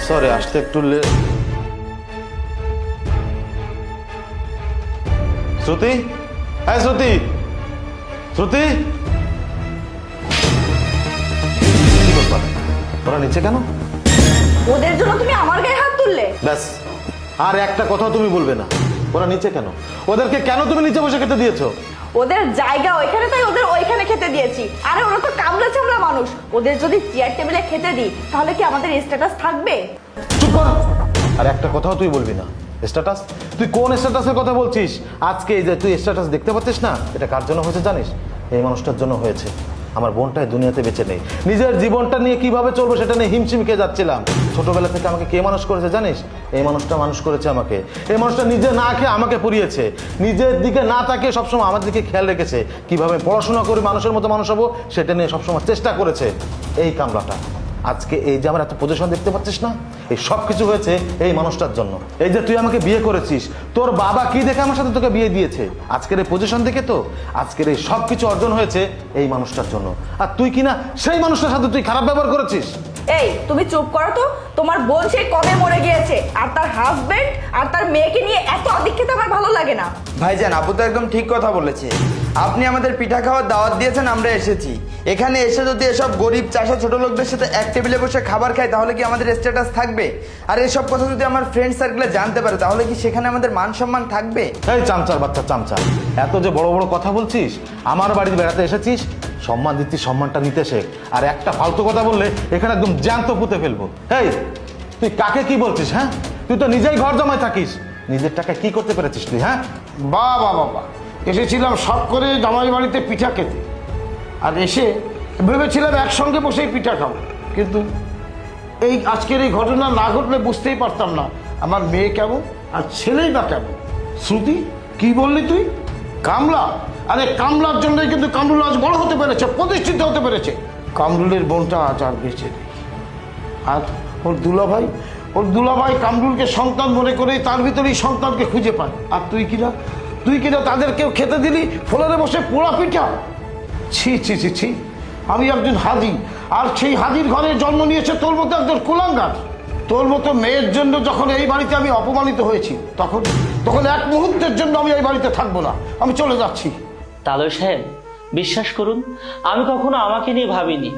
Sorry, আসতে একটু শ্রুতি, হ্যাঁ শ্রুতি, শ্রুতি, কি ব্যাপার? ওরা নিচে কেন? ওদের জন্য তুমি আমার গায়ে হাত তুললে? ব্যাস, আর একটা কথা তুমি বলবে না। ওরা নিচে কেন? ওদেরকে কেন তুমি নিচে বসে খেতে দিয়েছো? ওদের জায়গা ওইখানে, তাই ওদের ওইখানে খেতে দিয়েছি। আরে ওরা তো কামড়া চামড়া মানুষ, ওদের যদি চেয়ার টেবিলে খেতে দিই তাহলে কি আমাদের স্ট্যাটাস থাকবে? চুপ কর। আর একটা কথাও তুই বলবি না। স্ট্যাটাস? তুই কোন স্ট্যাটাসের কথা বলছিস? আজকে এই যে তুই স্ট্যাটাস দেখতে পাচ্ছিস না, এটা কার জন্য হয়েছে জানিস? এই মানুষটার জন্য হয়েছে। আমার বোনটাই দুনিয়াতে বেঁচে নেই, নিজের জীবনটা নিয়ে কিভাবে চলবো সেটা নিয়ে হিমশিম খেয়ে যাচ্ছিলাম। ছোটবেলা থেকে আমাকে কে মানুষ করেছে জানিস? এই মানুষটা মানুষ করেছে আমাকে। এই মানুষটা নিজে না খেয়ে আমাকে পড়িয়েছে, নিজের দিকে না তাকিয়ে সবসময় আমার দিকে খেয়াল রেখেছে। কিভাবে পড়াশোনা করে মানুষের মতো মানুষ হবো সেটা নিয়ে সবসময় চেষ্টা করেছে। এই কামলাটা আজকে এই যে আমার এত পজিশন দেখতে পাচ্ছিস না, এই সব কিছু হয়েছে এই মানুষটার জন্য। এই যে তুই আমাকে বিয়ে করেছিস, তোর বাবা কি দেখে আমার সাথে তোকে বিয়ে দিয়েছে? আজকের এই পজিশন দেখে তো। আজকের এই সব কিছু অর্জন হয়েছে এই মানুষটার জন্য। আর তুই কিনা সেই মানুষটার সাথে তুই খারাপ ব্যবহার করেছিস। এই তুমি চুপ করো তো। তোমার বোন সে কবে মরে গিয়েছে, আর তার হাজবেন্ড আর তার মেয়েকে নিয়ে এত আদিক্ষেতা আমার ভালো লাগে না। ভাইজান, আপু তো একদম ঠিক কথা বলেছে। আপনি আমাদের পিঠা খাওয়ার দাওয়াত দিয়েছেন, আমরা এসেছি। এখানে এসে যদি এসব গরিব চাষা ছোট লোকদের সাথে এক টেবিলে বসে খাবার খাই তাহলে কি আমাদের স্ট্যাটাস থাকবে? আর এসব কথা যদি আমার ফ্রেন্ড সার্কেলে জানতে পারে তাহলে কি সেখানে আমাদের মান সম্মান থাকবে? এই চামচার বাচ্চা চামচা, এত যে বড় বড় কথা বলছিস, আমার বাড়িতে বেড়াতে এসেছিস, সম্মান দিচ্ছিস, সম্মানটা নিতে শেখ। আর একটা ফালতু কথা বললে এখানে একদম জ্যান্ত পুঁতে ফেলবো। এই তুই কাকে কি বলছিস? হ্যাঁ, তুই তো নিজেই ঘর জমায় থাকিস, নিজের টাকায় কি করতে পেরেছিস তুই? হ্যাঁ, বাবা বাবা, এসেছিলাম শখ করে জামাই বাড়িতে পিঠা খেতে, আর এসে ভেবেছিলাম একসঙ্গে বসেই পিঠা খাবো। কিন্তু এই আজকের এই ঘটনা না ঘটলে বুঝতেই পারতাম না আমার মেয়ে কেমন আর ছেলেই বা কেমন। শ্রুতি, কি বললি তুই? কামলা? আরে কামলার জন্যই কিন্তু কামরুল আজ বড় হতে পেরেছে, প্রতিষ্ঠিত হতে পেরেছে। কামরুলের বোনটা আজ আর বেঁচে নেই। আর ওর দুলাভাই কামরুলকে সন্তান মনে করে তার ভিতরেই সন্তানকে খুঁজে পায়। আর তুই কিনা তাদেরকেও খেতে দিলি ফ্লোরে বসে পোড়া পিঠা। ছি ছি ছি ছি, আমি একজন হাজি, আর সেই হাজির ঘরে জন্ম নিয়েছে তোর মতো একজন কুলাঙ্গার। তোর মতো মেয়ের জন্য যখন এই বাড়িতে আমি অপমানিত হয়েছি তখন এক মুহূর্তের জন্য আমি এই বাড়িতে থাকবো না, আমি চলে যাচ্ছি। তালয় সাহেব, বিশ্বাস করুন, আমি কখনো আমাকে নিয়ে ভাবিনি।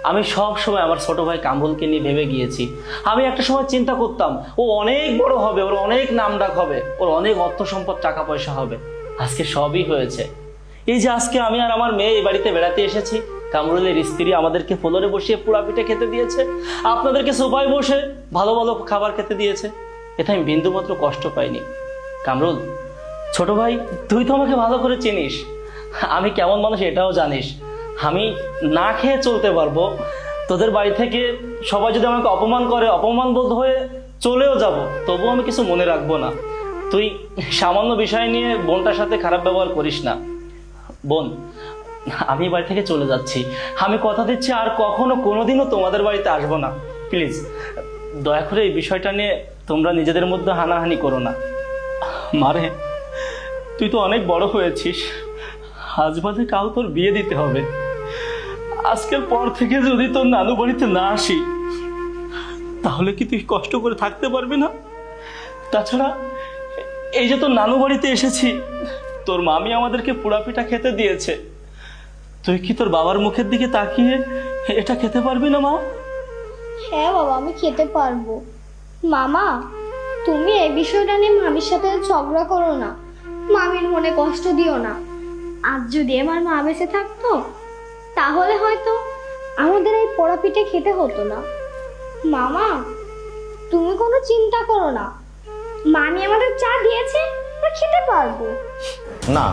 আমি সব সময় আমার ছোট ভাই কামরুলকে নিয়ে ভেবে গিয়েছি। আমি একটা সময় চিন্তা করতাম ও অনেক বড় হবে, ওর অনেক নামডাক হবে, ওর অনেক অর্থ সম্পদ টাকা পয়সা হবে। আজকে সবই হয়েছে। এই যে আজকে আমি আর আমার মেয়ে এই বাড়িতে বেড়াতে এসেছি, কামরুলের স্ত্রী আমাদেরকে ফ্লোরে বসিয়ে পোড়া পিঠে খেতে দিয়েছে, আপনাদেরকে সোফায় বসে ভালো ভালো খাবার খেতে দিয়েছে। এতে আমি বিন্দুমাত্র কষ্ট পাইনি। কামরুল ছোট ভাই, তুই তো আমাকে ভালো করে চিনিস, আমি কেমন মানুষ এটাও জানিস। আমি না খেয়ে চলতে পারবো, তোদের বাড়ি থেকে সবাই যদি আমাকে অপমান করে, অপমান বোধ হয়ে চলেও যাব, তবুও আমি কিছু মনে রাখবো না। তুই সামান্য বিষয় নিয়ে বোনটার সাথে খারাপ ব্যবহার করিস না। বোন, আমি বাড়ি থেকে চলে যাচ্ছি। আমি কথা দিচ্ছি আর কখনো কোনোদিনও তোমাদের বাড়িতে আসবো না। প্লিজ দয়া করে এই বিষয়টা নিয়ে তোমরা নিজেদের মধ্যে হানাহানি করো না। মারে, তুই তো অনেক বড় হয়েছিস, আজ বাদে কাল তোর বিয়ে দিতে হবে। আজকের পর থেকে যদি তোর নানু বাড়িতে না আসি তাহলে কি তুই কষ্ট করে থাকতে পারবি না? তাছাড়া এই যে তোর নানু বাড়িতে এসেছি, তোর মামি আমাদেরকে পোড়া পিঠা খেতে দিয়েছে, তুই কি তোর বাবার মুখের দিকে তাকিয়ে এটা খেতে পারবি না মা? হ্যাঁ বাবা, আমি খেতে পারবো। মামা, তুমি এই বিষয়টা নিয়ে মামির সাথে ঝগড়া করো না, মামির মনে কষ্ট দিও না। আজ যদি আমার মা বেঁচে থাকতো তাহলে হয়তো আমাদের এই পোড়া পিঠে খেতে হতো না। মামা, তুমি কোনো চিন্তা করো না, মামি আমাদের চা দিয়েছে, আমরা খেতে পারবো। না,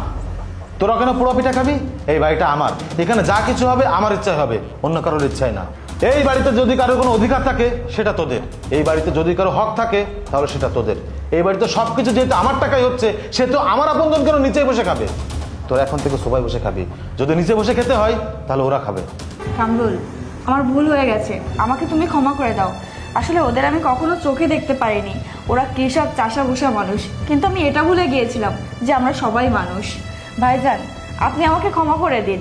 তোরা কেন পোড়া পিঠা খাবি? এই বাড়িটা আমার, এখানে যা কিছু হবে আমার ইচ্ছায় হবে, অন্য কারোর ইচ্ছায় না। এই বাড়িতে যদি কারো কোনো অধিকার থাকে সেটা তোদের, এই বাড়িতে যদি কারো হক থাকে তাহলে সেটা তোদের। এই বাড়িতে সবকিছু যেহেতু আমার টাকায় হচ্ছে, সে তো আমার আপনজন কেন নিচে বসে খাবে? তোরা এখন থেকে সবাই বসে খাবি, যদি নিচে বসে খেতে হয় তাহলে ওরা খাবে। কামরুল, আমার ভুল হয়ে গেছে, আমাকে তুমি ক্ষমা করে দাও। আসলে ওদের আমি কখনো চোখে দেখতে পারিনি, ওরা কৃষক চাষা ভুষা মানুষ, কিন্তু আমি এটা ভুলে গিয়েছিলাম যে আমরা সবাই মানুষ। ভাইজান, আপনি আমাকে ক্ষমা করে দিন।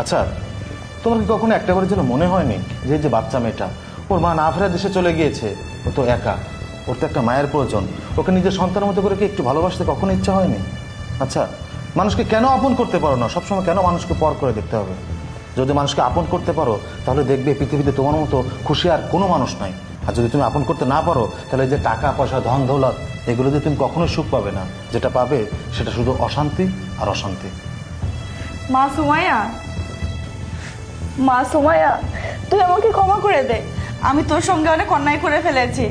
আচ্ছা, তোমার কি কখনো একটা বারের জন্য মনে হয়নি যে যে বাচ্চা মেয়েটা, ওর মা না ফেরা দেশে চলে গিয়েছে, ও তো একা, ওর তো একটা মায়ের প্রয়োজন। ওকে নিজের সন্তানের মতো করে কি একটু ভালোবাসতে কখনো ইচ্ছা হয়নি? আচ্ছা, মানুষকে কেন আপন করতে পারো না? সবসময় কেন মানুষকে পর করে দেখতে হবে? যদি মানুষকে আপন করতে পারো তাহলে দেখবে পৃথিবীতে তোমার মতো খুশি আর কোনো মানুষ নাই। আর যদি তুমি আপন করতে না পারো তাহলে এই যে টাকা পয়সা ধন দৌলত এগুলোতে তুমি কখনোই সুখ পাবে না। যেটা পাবে সেটা শুধু অশান্তি আর অশান্তি। মা সুমাইয়া, মা সুমাইয়া, তুই আমাকে ক্ষমা করে দে। আমি তোর সঙ্গে অনেক অন্যায় করে ফেলেছি।